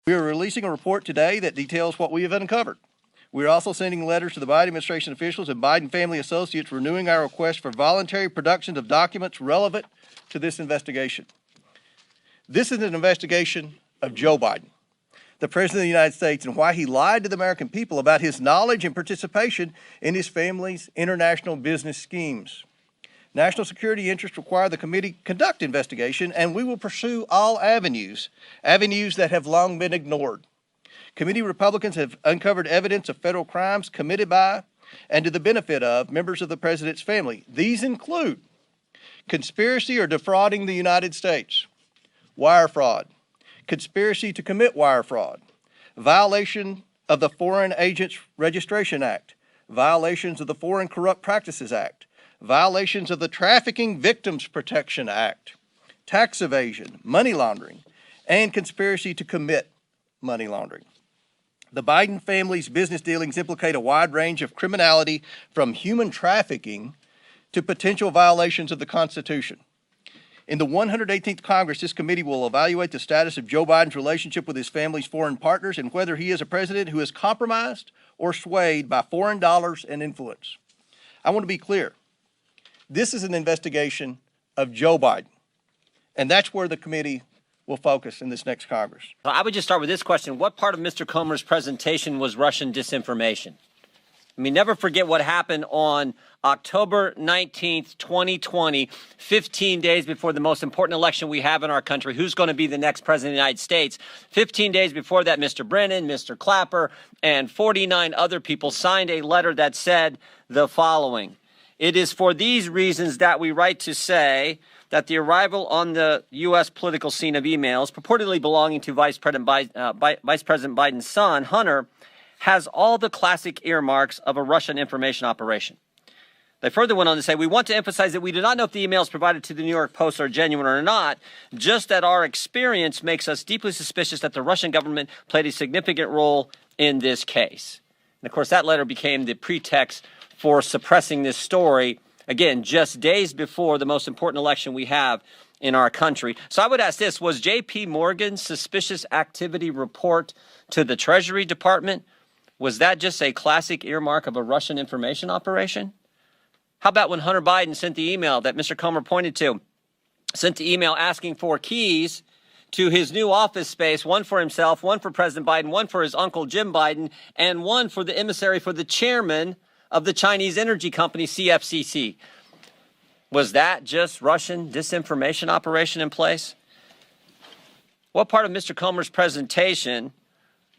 We are releasing a report today that details what we have uncovered. We are also sending letters to the Biden administration officials and Biden family associates renewing our request for voluntary production of documents relevant to this investigation. This is an investigation of Joe Biden, the President of the United States, and why he lied to the American people about his knowledge and participation in his family's international business schemes. National security interests require the committee conduct investigation, and we will pursue all avenues that have long been ignored. Committee Republicans have uncovered evidence of federal crimes committed by and to the benefit of members of the president's family. These include conspiracy or defrauding the United States, wire fraud, conspiracy to commit wire fraud, violation of the Foreign Agents Registration Act, violations of the Foreign Corrupt Practices Act, violations of the Trafficking Victims Protection Act, tax evasion, money laundering, and conspiracy to commit money laundering. The Biden family's business dealings implicate a wide range of criminality, from human trafficking to potential violations of the Constitution. In the 118th Congress, this committee will evaluate the status of Joe Biden's relationship with his family's foreign partners and whether he is a president who is compromised or swayed by foreign dollars and influence. I want to be clear. This is an investigation of Joe Biden, and that's where the committee will focus in this next Congress. I would just start with this question. What part of Mr. Comer's presentation was Russian disinformation? I mean, never forget what happened on October 19th, 2020, 15 days before the most important election we have in our country. Who's going to be the next president of the United States? 15 days before that, Mr. Brennan, Mr. Clapper, and 49 other people signed a letter that said the following. It is for these reasons that we write to say that the arrival on the U.S. political scene of emails purportedly belonging to Vice President Biden's son, Hunter, has all the classic earmarks of a Russian information operation. They further went on to say, we want to emphasize that we do not know if the emails provided to the New York Post are genuine or not, just that our experience makes us deeply suspicious that the Russian government played a significant role in this case. And of course, that letter became the pretext for suppressing this story, again, just days before the most important election we have in our country. So I would ask this, was J.P. Morgan's suspicious activity report to the Treasury Department, was that just a classic earmark of a Russian information operation? How about when Hunter Biden sent the email that Mr. Comer pointed to, sent the email asking for keys to his new office space, one for himself, one for President Biden, one for his uncle Jim Biden, and one for the emissary for the chairman of the Chinese energy company, CFCC. Was that just Russian disinformation operation in place? What part of Mr. Comer's presentation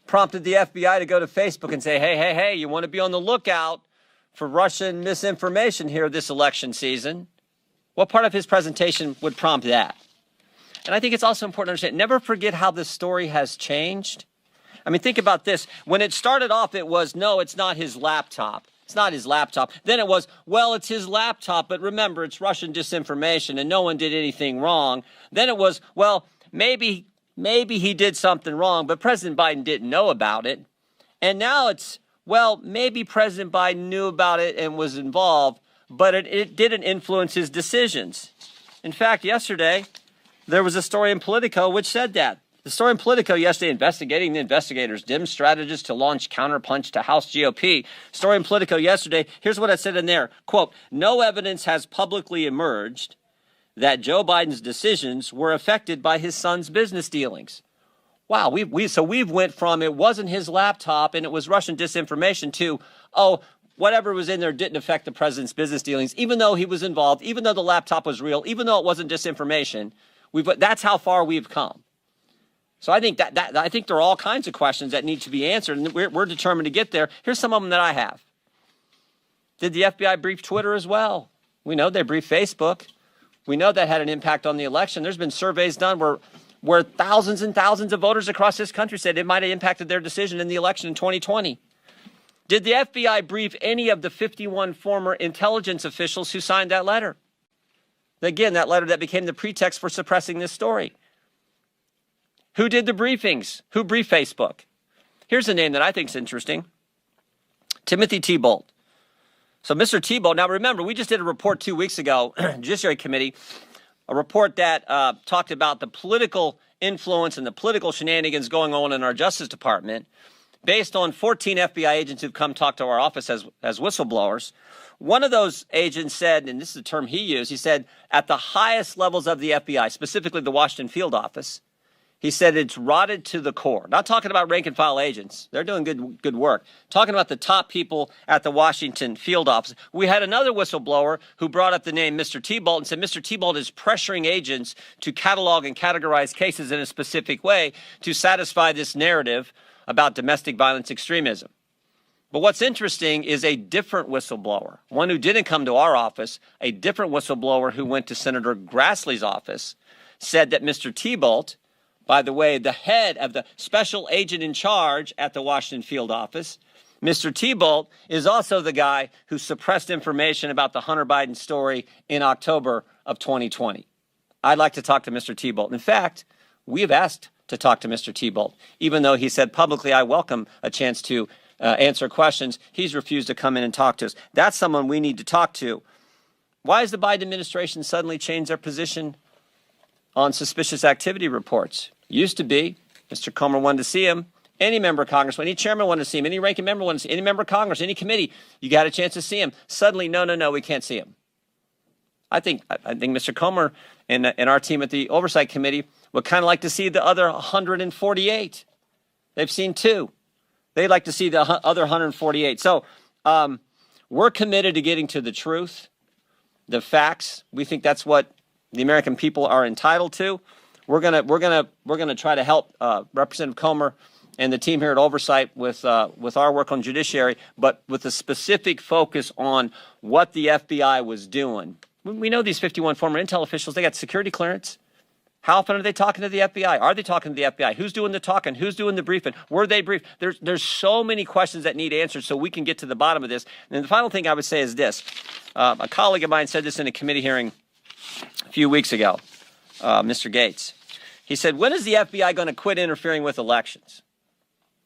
prompted the FBI to go to Facebook and say, hey, you want to be on the lookout for Russian misinformation here this election season? What part of his presentation would prompt that? And I think it's also important to understand, never forget how this story has changed. I mean, think about this. When it started off, it was, no, it's not his laptop. It's not his laptop. Then it was, well, it's his laptop, but remember, it's Russian disinformation and no one did anything wrong. Then it was, well, maybe he did something wrong, but President Biden didn't know about it. And now it's, well, maybe President Biden knew about it and was involved, but it didn't influence his decisions. In fact, yesterday, there was a story in Politico which said that. The story in Politico yesterday, investigating the investigators, dim strategists to launch counterpunch to House GOP. Story in Politico yesterday, here's what I said in there. Quote, no evidence has publicly emerged that Joe Biden's decisions were affected by his son's business dealings. Wow, we've went from it wasn't his laptop and it was Russian disinformation to, oh, whatever was in there didn't affect the president's business dealings, even though he was involved, even though the laptop was real, even though it wasn't disinformation. That's how far we've come. So I think there are all kinds of questions that need to be answered, and we're determined to get there. Here's some of them that I have. Did the FBI brief Twitter as well? We know they briefed Facebook. We know that had an impact on the election. There's been surveys done where thousands and thousands of voters across this country said it might have impacted their decision in the election in 2020. Did the FBI brief any of the 51 former intelligence officials who signed that letter? Again, that letter that became the pretext for suppressing this story. Who did the briefings? Who briefed Facebook? Here's a name that I think is interesting. Timothy Thibault. So Mr. Thibault, now remember, we just did a report 2 weeks ago, Judiciary Committee, a report that talked about the political influence and the political shenanigans going on in our Justice Department, based on 14 FBI agents who've come talk to our office as whistleblowers. One of those agents said, and this is the term he used, he said, at the highest levels of the FBI, specifically the Washington field office, he said it's rotted to the core. Not talking about rank and file agents. They're doing good work. Talking about the top people at the Washington field office. We had another whistleblower who brought up the name Mr. Thibault and said Mr. Thibault is pressuring agents to catalog and categorize cases in a specific way to satisfy this narrative about domestic violence extremism. But what's interesting is a different whistleblower, one who didn't come to our office, a different whistleblower who went to Senator Grassley's office, said that Mr. Thibault, by the way, the head of the special agent in charge at the Washington field office, Mr. Thibault is also the guy who suppressed information about the Hunter Biden story in October of 2020. I'd like to talk to Mr. Thibault. In fact, we have asked to talk to Mr. Thibault, even though he said publicly, I welcome a chance to answer questions. He's refused to come in and talk to us. That's someone we need to talk to. Why has the Biden administration suddenly changed their position on suspicious activity reports? Used to be, Mr. Comer wanted to see him. Any member of Congress, any chairman wanted to see him, any ranking member wanted to see him, any member of Congress, any committee, you got a chance to see him. Suddenly, no, we can't see him. I think Mr. Comer and our team at the Oversight Committee would kind of like to see the other 148. They've seen 2. They'd like to see the other 148. So we're committed to getting to the truth, the facts. We think that's what the American people are entitled to. We're gonna try to help Representative Comer and the team here at Oversight with our work on judiciary, but with a specific focus on what the FBI was doing. We know these 51 former intel officials, they got security clearance. How often are they talking to the FBI? Are they talking to the FBI? Who's doing the talking? Who's doing the briefing? Were they briefed? There's so many questions that need answered so we can get to the bottom of this. And the final thing I would say is this. A colleague of mine said this in a committee hearing a few weeks ago, Mr. Gates. He said, when is the FBI going to quit interfering with elections?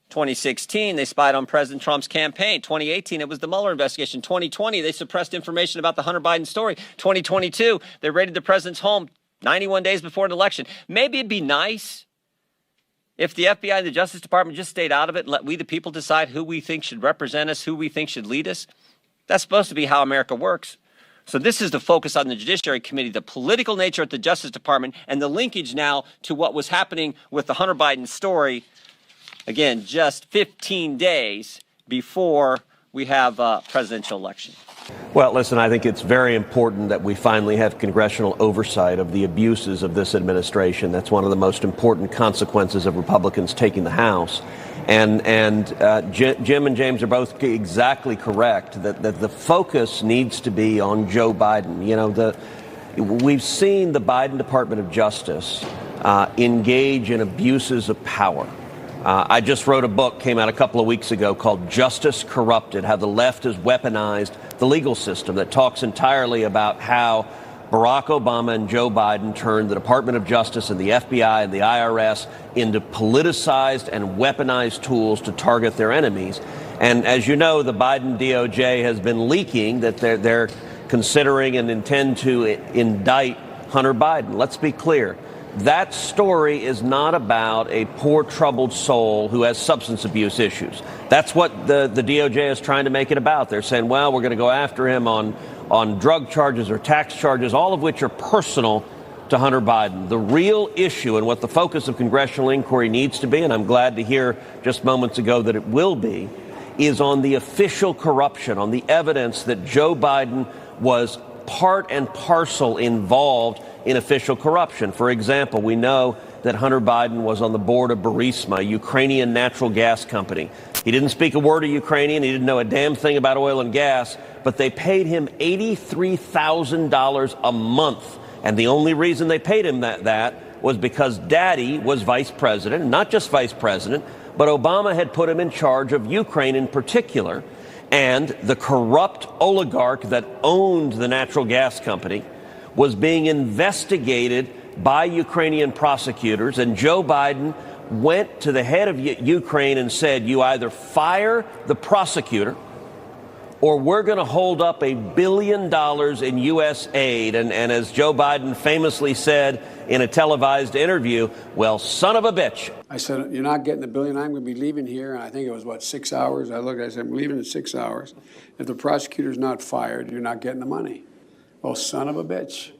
2016, they spied on President Trump's campaign. 2018, it was the Mueller investigation. 2020, they suppressed information about the Hunter Biden story. 2022, they raided the president's home 91 days before an election. Maybe it'd be nice if the FBI and the Justice Department just stayed out of it and let we the people decide who we think should represent us, who we think should lead us. That's supposed to be how America works. So this is the focus on the Judiciary Committee, the political nature at the Justice Department, and the linkage now to what was happening with the Hunter Biden story. Again, just 15 days before we have a presidential election. Well, listen, I think it's very important that we finally have congressional oversight of the abuses of this administration. That's one of the most important consequences of Republicans taking the House. And Jim and James are both exactly correct that the focus needs to be on Joe Biden. You know, we've seen the Biden Department of Justice engage in abuses of power. I just wrote a book, came out a couple of weeks ago, called Justice Corrupted, How the Left has Weaponized the Legal System, that talks entirely about how Barack Obama and Joe Biden turned the Department of Justice and the FBI and the IRS into politicized and weaponized tools to target their enemies. And as you know, the Biden DOJ has been leaking that they're considering and intend to indict Hunter Biden. Let's be clear. That story is not about a poor, troubled soul who has substance abuse issues. That's what the DOJ is trying to make it about. They're saying, well, we're going to go after him on drug charges or tax charges, all of which are personal to Hunter Biden. The real issue and what the focus of congressional inquiry needs to be, and I'm glad to hear just moments ago that it will be, is on the official corruption, on the evidence that Joe Biden was part and parcel involved in official corruption. For example, we know that Hunter Biden was on the board of Burisma, a Ukrainian natural gas company. He didn't speak a word of Ukrainian. He didn't know a damn thing about oil and gas, but they paid him $83,000 a month. And the only reason they paid him that was because Daddy was vice president, not just vice president, but Obama had put him in charge of Ukraine in particular. And the corrupt oligarch that owned the natural gas company was being investigated by Ukrainian prosecutors, and Joe Biden went to the head of Ukraine and said, you either fire the prosecutor or we're going to hold up $1 billion in U.S. aid. And as Joe Biden famously said, in a televised interview. Well, son of a bitch. I said, you're not getting the billion. I'm going to be leaving here. And I think it was, 6 hours? I looked, I said, I'm leaving in 6 hours. If the prosecutor's not fired, you're not getting the money. Well, son of a bitch.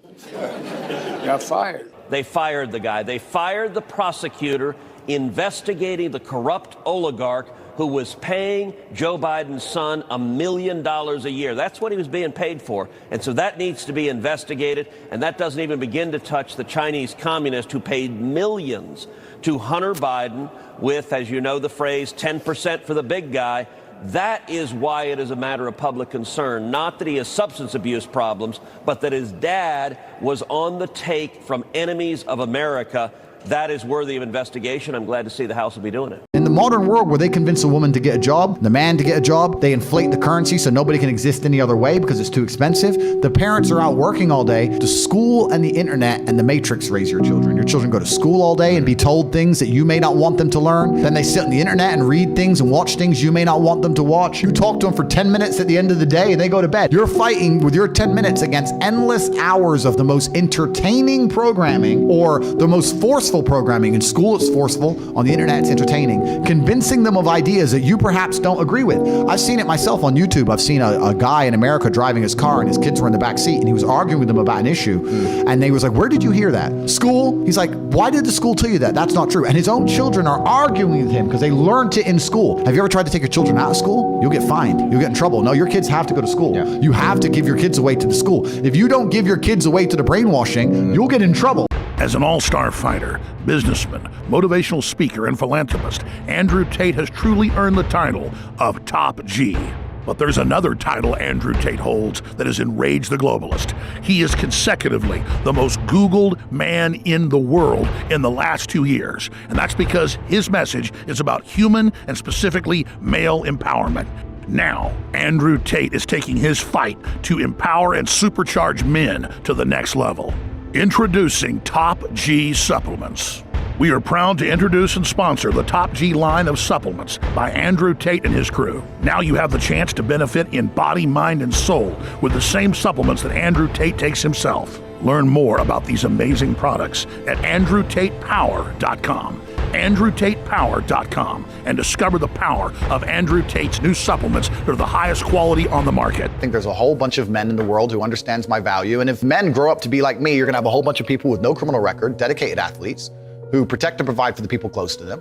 Got fired. They fired the guy. They fired the prosecutor investigating the corrupt oligarch who was paying Joe Biden's son $1 million a year. That's what he was being paid for. And so that needs to be investigated. And that doesn't even begin to touch the Chinese communist who paid millions to Hunter Biden with, as you know the phrase, 10% for the big guy. That is why it is a matter of public concern. Not that he has substance abuse problems, but that his dad was on the take from enemies of America. That is worthy of investigation. I'm glad to see the House will be doing it. In the modern world where they convince a woman to get a job, the man to get a job, they inflate the currency so nobody can exist any other way because it's too expensive. The parents are out working all day. The school and the internet and the matrix raise your children. Your children go to school all day and be told things that you may not want them to learn. Then they sit on the internet and read things and watch things you may not want them to watch. You talk to them for 10 minutes at the end of the day and they go to bed. You're fighting with your 10 minutes against endless hours of the most entertaining programming or the most forceful programming. In school, it's forceful. On the internet, it's entertaining. Convincing them of ideas that you perhaps don't agree with. I've seen it myself on YouTube. I've seen a guy in America driving his car and his kids were in the back seat and he was arguing with them about an issue. And they was like, where did you hear that? School? He's like, why did the school tell you that? That's not true. And his own children are arguing with him because they learned it in school. Have you ever tried to take your children out of school? You'll get fined. You'll get in trouble. No, your kids have to go to school. Yeah. You have to give your kids away to the school. If you don't give your kids away to the brainwashing, you'll get in trouble. As an all-star fighter, businessman, motivational speaker, and philanthropist, Andrew Tate has truly earned the title of Top G. But there's another title Andrew Tate holds that has enraged the globalist. He is consecutively the most Googled man in the world in the last 2 years. And that's because his message is about human and specifically male empowerment. Now, Andrew Tate is taking his fight to empower and supercharge men to the next level. Introducing Top G Supplements. We are proud to introduce and sponsor the Top G line of supplements by Andrew Tate and his crew. Now you have the chance to benefit in body, mind, and soul with the same supplements that Andrew Tate takes himself. Learn more about these amazing products at AndrewTatePower.com. AndrewTatePower.com, and discover the power of Andrew Tate's new supplements that are the highest quality on the market. I think there's a whole bunch of men in the world who understands my value. And if men grow up to be like me, you're going to have a whole bunch of people with no criminal record, dedicated athletes, who protect and provide for the people close to them.